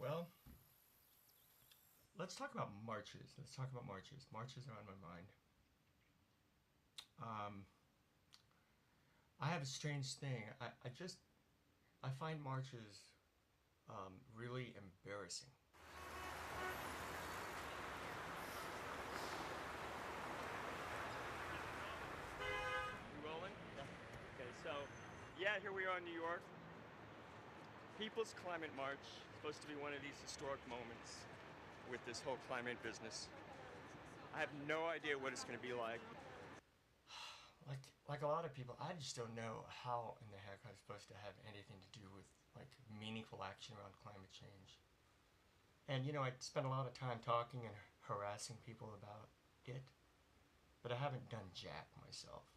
Well, let's talk about marches. Marches are on my mind. I have a strange thing. I find marches really embarrassing. You rolling? Yeah. Okay, so yeah, here we are in New York. People's Climate March, supposed to be one of these historic moments with this whole climate business. I have no idea what it's going to be like. Like a lot of people, I just don't know how in the heck I'm supposed to have anything to do with like meaningful action around climate change. And you know, I spent a lot of time talking and harassing people about it, but I haven't done jack myself.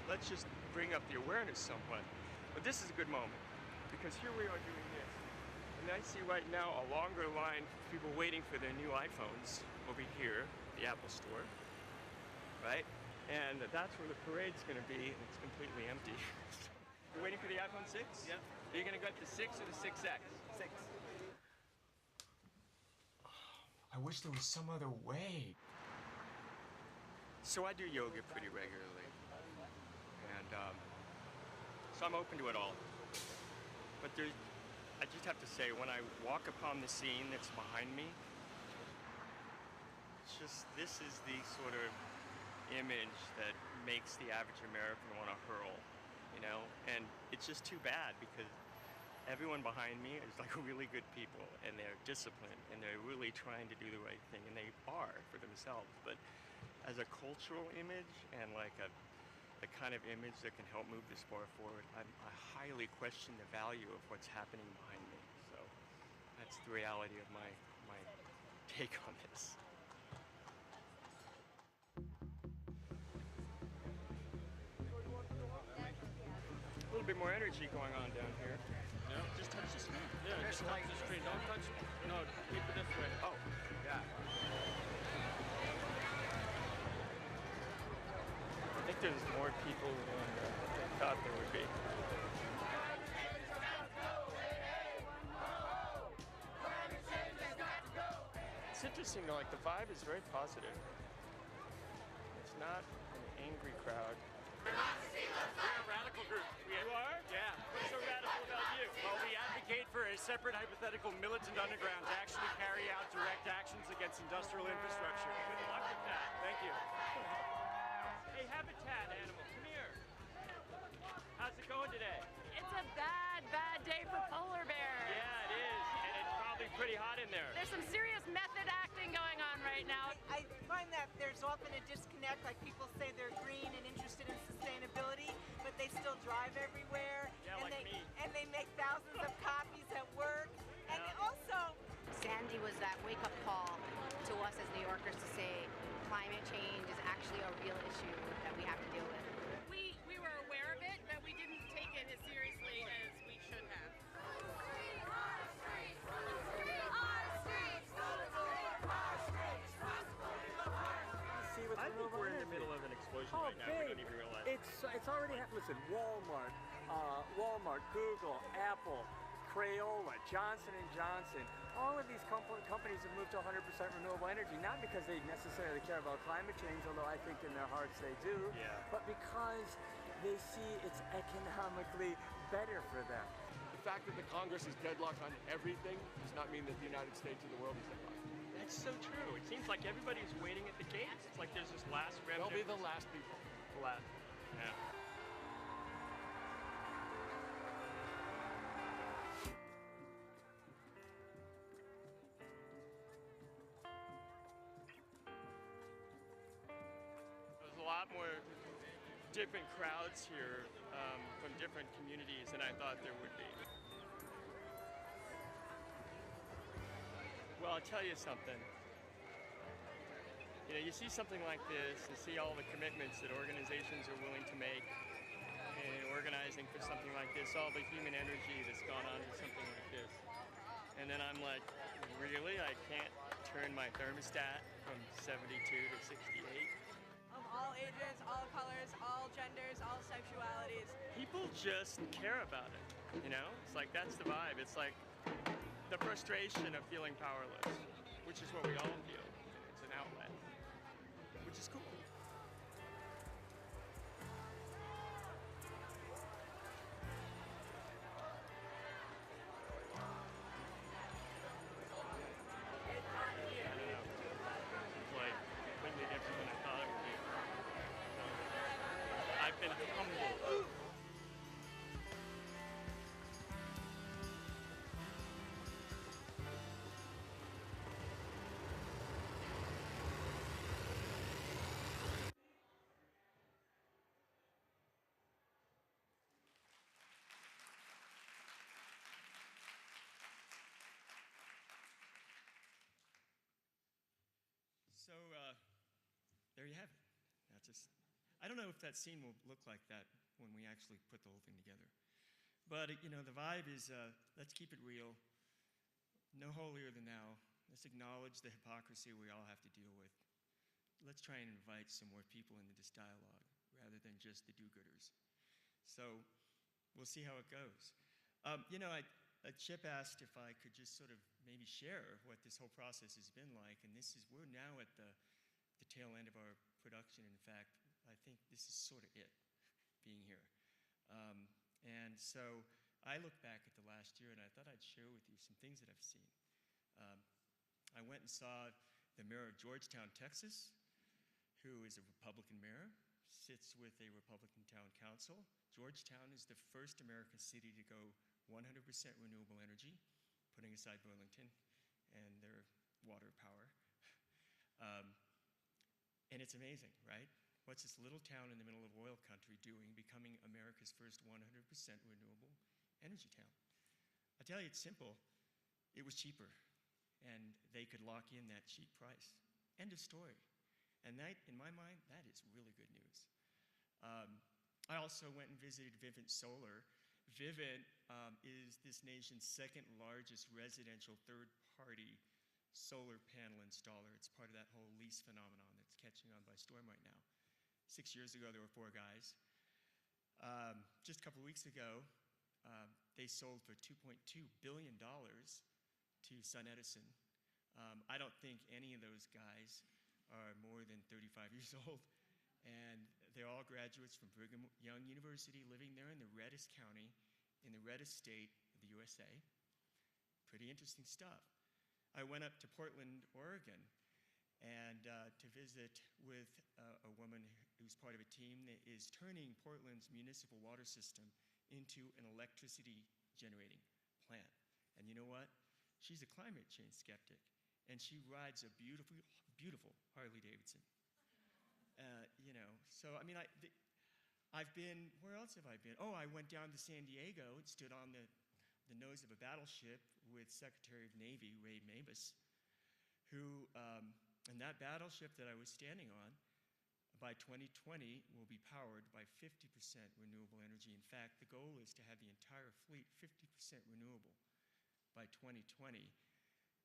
Let's just bring up the awareness somewhat. But this is a good moment, because here we are doing this. And I see right now a longer line of people waiting for their new iPhones over here, the Apple Store, right? And that's where the parade's gonna be, and it's completely empty. You're waiting for the iPhone 6? Yep. Are you gonna get the 6 or the 6X? 6. I wish there was some other way. So I do yoga pretty regularly, and so I'm open to it all. But I just have to say, when I walk upon the scene that's behind me, it's just, this is the sort of image that makes the average American want to hurl, you know? And it's just too bad, because everyone behind me is like really good people, and they're disciplined, and they're really trying to do the right thing, and they are for themselves. But as a cultural image and like the kind of image that can help move the sport forward, I highly question the value of what's happening behind me. So that's the reality of my take on this. A little bit more energy going on down here. Yeah. Just touch the screen. Yeah, just touch the screen. Don't touch it. No, keep it this way. Oh, yeah. I think there's more people than I thought there would be. It's interesting though, like the vibe is very positive. It's not an angry crowd. We're a radical group. You are? Yeah. What's so radical about you? Well, we advocate for a separate hypothetical militant underground to actually carry out direct actions against industrial infrastructure. Good luck with that. Thank you. Hey, habitat animal, come here. How's it going today? It's a bad, bad day for polar bears. Yeah, it is, and it's probably pretty hot in there. There's some serious method acting going on right now. I find that there's often a disconnect, like people say they're green and interested in sustainability, but they still drive everywhere. Yeah, and like me. And they make thousands of copies at work. And also, Sandy was that wake-up call to us as New Yorkers to say climate change is actually a real issue that we have to deal with. We were aware of it, but we didn't take it as seriously as we should have. I think we're in the middle of an explosion right now. We don't even realize it. It's already happened. Listen, Walmart, Google, Apple, Crayola, Johnson & Johnson, all of these companies have moved to 100% renewable energy, not because they necessarily care about climate change, although I think in their hearts they do, but because they see it's economically better for them. The fact that the Congress is deadlocked on everything does not mean that the United States or the world is deadlocked. That's so true. It seems like everybody's waiting at the gates. It's like there's this last remnant. They'll be the last people. The last. Yeah. There's a lot more different crowds here from different communities than I thought there would be. Well, I'll tell you something. You know, you see something like this and see all the commitments that organizations are willing to make in organizing for something like this, all the human energy that's gone on to something like this. And then I'm like, really? I can't turn my thermostat from 72 to 68? of all ages, all colors, all genders, all sexualities. People just care about it, you know? It's like, that's the vibe. It's like, the frustration of feeling powerless, which is what we all feel. It's an outlet, which is cool. Completely different than I thought it would be. I've been humbled. So there you have it. That's just, I don't know if that scene will look like that when we actually put the whole thing together. But you know, the vibe is let's keep it real. No holier than thou. Let's acknowledge the hypocrisy we all have to deal with. Let's try and invite some more people into this dialogue rather than just the do-gooders. So we'll see how it goes. You know, Chip asked if I could just sort of maybe share what this whole process has been like, and we're now at the tail end of our production. In fact, I think this is sort of it, being here. And so I look back at the last year, and I thought I'd share with you some things that I've seen. I went and saw the mayor of Georgetown, Texas, who is a Republican mayor, sits with a Republican town council. Georgetown is the first American city to go 100% renewable energy, putting aside Burlington and their water power. And it's amazing, right? What's this little town in the middle of oil country doing, becoming America's first 100% renewable energy town? I tell you, it's simple. It was cheaper, and they could lock in that cheap price. End of story. And that, in my mind, that is really good news. I also went and visited Vivint Solar. Vivint is this nation's second largest residential third-party solar panel installer. It's part of that whole lease phenomenon that's catching on by storm right now. 6 years ago, there were 4 guys. Just a couple weeks ago, they sold for $2.2 billion to SunEdison. I don't think any of those guys are more than 35 years old. And they're all graduates from Brigham Young University, living there in the reddest county, in the reddest state of the USA. Pretty interesting stuff. I went up to Portland, Oregon, and to visit with a woman who's part of a team that is turning Portland's municipal water system into an electricity generating plant. And you know what? She's a climate change skeptic, and she rides a beautiful, beautiful Harley Davidson. You know, so I mean, I've been, where else have I been? Oh, I went down to San Diego and stood on the nose of a battleship with Secretary of Navy Ray Mabus, who, and that battleship that I was standing on, by 2020 will be powered by 50% renewable energy. In fact, the goal is to have the entire fleet 50% renewable by 2020,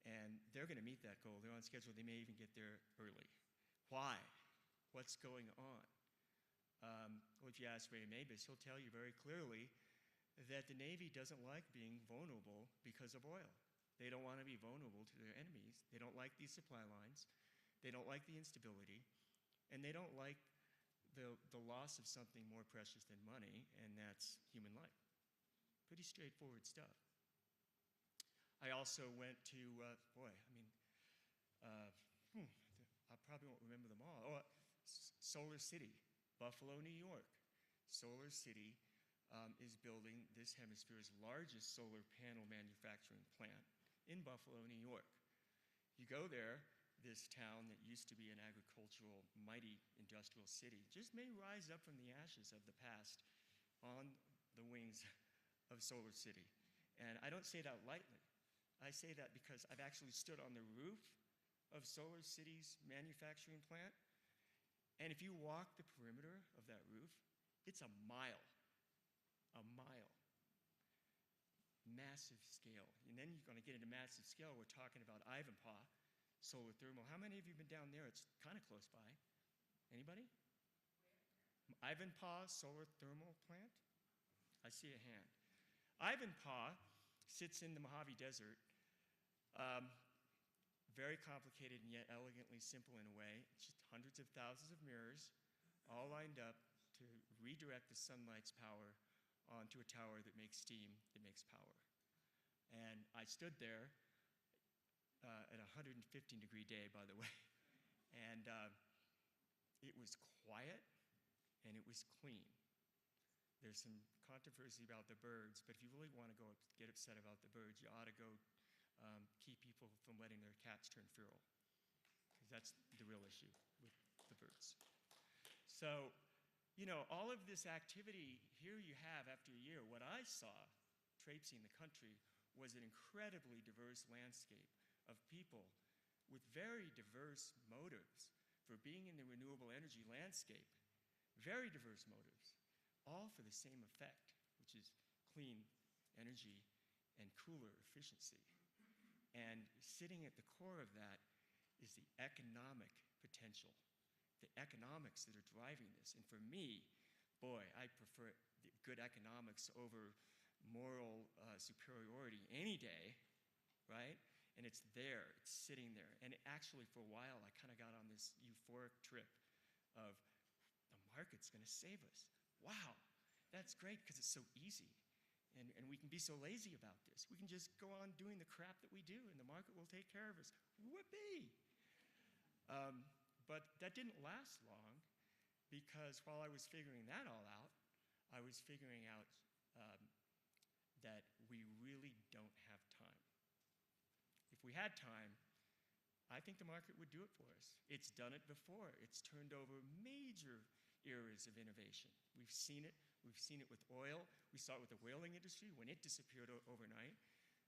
and they're going to meet that goal. They're on schedule. They may even get there early. Why? What's going on? Well, if you ask Ray Mabus, he'll tell you very clearly that the Navy doesn't like being vulnerable because of oil. They don't want to be vulnerable to their enemies. They don't like these supply lines. They don't like the instability. And they don't like the loss of something more precious than money, and that's human life. Pretty straightforward stuff. I also went to, I probably won't remember them all. Oh, Solar City, Buffalo, New York. Solar City is building this hemisphere's largest solar panel manufacturing plant in Buffalo, New York. You go there, this town that used to be an agricultural, mighty industrial city just may rise up from the ashes of the past on the wings of Solar City. And I don't say that lightly. I say that because I've actually stood on the roof of Solar City's manufacturing plant. And if you walk the perimeter of that roof, it's a mile. A mile. Massive scale. And then you're going to get into massive scale. We're talking about Ivanpah Solar Thermal. How many of you have been down there? It's kind of close by. Anybody? Ivanpah Solar Thermal Plant? I see a hand. Ivanpah sits in the Mojave Desert Very complicated and yet elegantly simple in a way. It's just hundreds of thousands of mirrors all lined up to redirect the sunlight's power onto a tower that makes steam, that makes power. And I stood there at a 115-degree day, by the way, and it was quiet and it was clean. There's some controversy about the birds, but if you really want to go get upset about the birds, you ought to go keep people from letting their cats turn feral, because that's the real issue with the birds. So, you know, all of this activity, here you have after a year, what I saw traipsing the country was an incredibly diverse landscape of people with very diverse motives for being in the renewable energy landscape, very diverse motives, all for the same effect, which is clean energy and cooler efficiency. And sitting at the core of that is the economic potential, the economics that are driving this. And for me, boy, I prefer good economics over moral superiority any day, right? And it's there, it's sitting there. And actually, for a while, I kind of got on this euphoric trip of the market's going to save us. Wow, that's great because it's so easy. And we can be so lazy about this. We can just go on doing the crap that we do, and the market will take care of us. Whoopee! But that didn't last long, because while I was figuring that all out, I was figuring out that we really don't have time. If we had time, I think the market would do it for us. It's done it before. It's turned over major eras of innovation. We've seen it. We've seen it with oil. We saw it with the whaling industry when it disappeared overnight.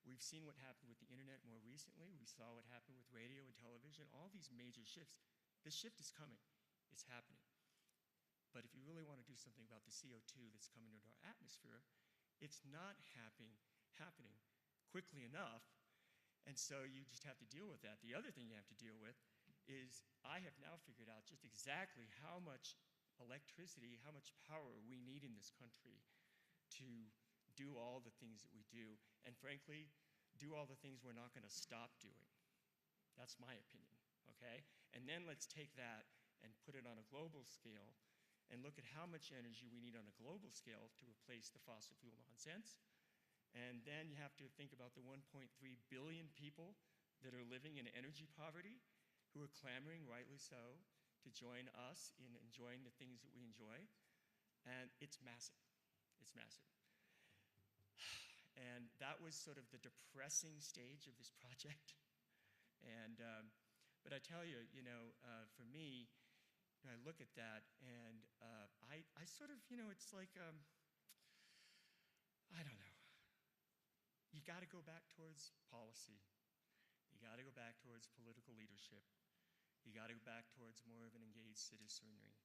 We've seen what happened with the internet more recently. We saw what happened with radio and television, all these major shifts. The shift is coming. It's happening. But if you really want to do something about the CO2 that's coming into our atmosphere, it's not happening quickly enough, and so you just have to deal with that. The other thing you have to deal with is I have now figured out just exactly how much electricity, how much power we need in this country to do all the things that we do, and frankly, do all the things we're not going to stop doing. That's my opinion, okay? And then let's take that and put it on a global scale and look at how much energy we need on a global scale to replace the fossil fuel nonsense. And then you have to think about the 1.3 billion people that are living in energy poverty, who are clamoring, rightly so, to join us in enjoying the things that we enjoy. And it's massive. It's massive. And that was sort of the depressing stage of this project. And, but I tell you, you know, for me, I look at that and I sort of, you know, it's like, I don't know. You got to go back towards policy. You got to go back towards political leadership. You got to go back towards more of an engaged citizenry.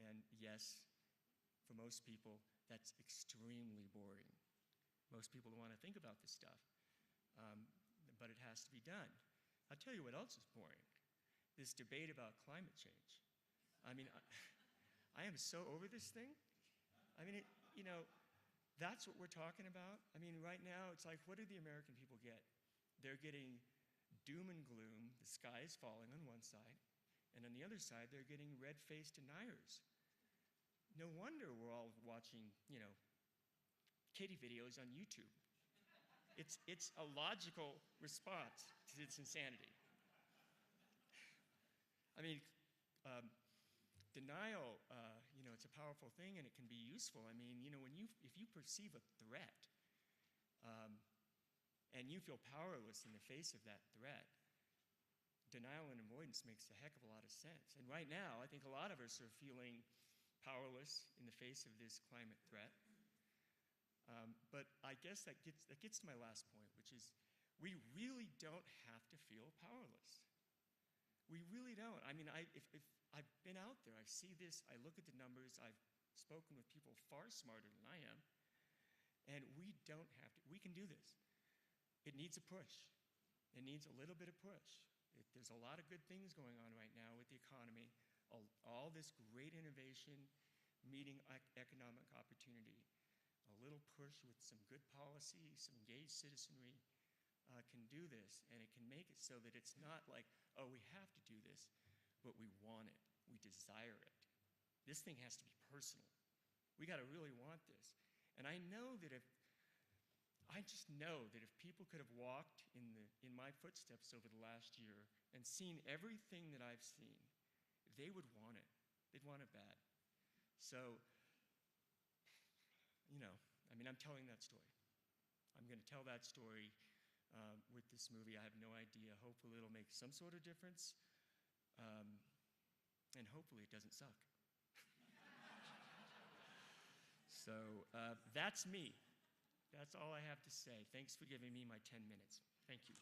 And yes, for most people, that's extremely boring. Most people don't want to think about this stuff, but it has to be done. I'll tell you what else is boring. This debate about climate change. I mean, I am so over this thing. I mean, you know, that's what we're talking about. I mean, right now, it's like, what do the American people get? They're getting doom and gloom, the sky is falling on one side, and on the other side, they're getting red-faced deniers. No wonder we're all watching, you know, kitty videos on YouTube. It's a logical response to its insanity. I mean, denial, you know, it's a powerful thing and it can be useful. I mean, you know, if you perceive a threat and you feel powerless in the face of that threat, denial and avoidance makes a heck of a lot of sense. And right now, I think a lot of us are feeling powerless in the face of this climate threat. But I guess that gets to my last point, which is we really don't have to feel powerless. We really don't. I mean, if I've been out there, I see this, I look at the numbers, I've spoken with people far smarter than I am, and we don't have to. We can do this. It needs a push. It needs a little bit of push. There's a lot of good things going on right now with the economy, all this great innovation, meeting economic opportunity. A little push with some good policy, some engaged citizenry, can do this, and it can make it so that it's not like, oh, we have to do this, but we want it, we desire it. This thing has to be personal. We got to really want this. And I just know that if people could have walked in my footsteps over the last year and seen everything that I've seen, they would want it. They'd want it bad. So, you know, I mean, I'm telling that story. I'm going to tell that story with this movie. I have no idea. Hopefully it'll make some sort of difference. And hopefully it doesn't suck. So that's me. That's all I have to say. Thanks for giving me my 10 minutes. Thank you.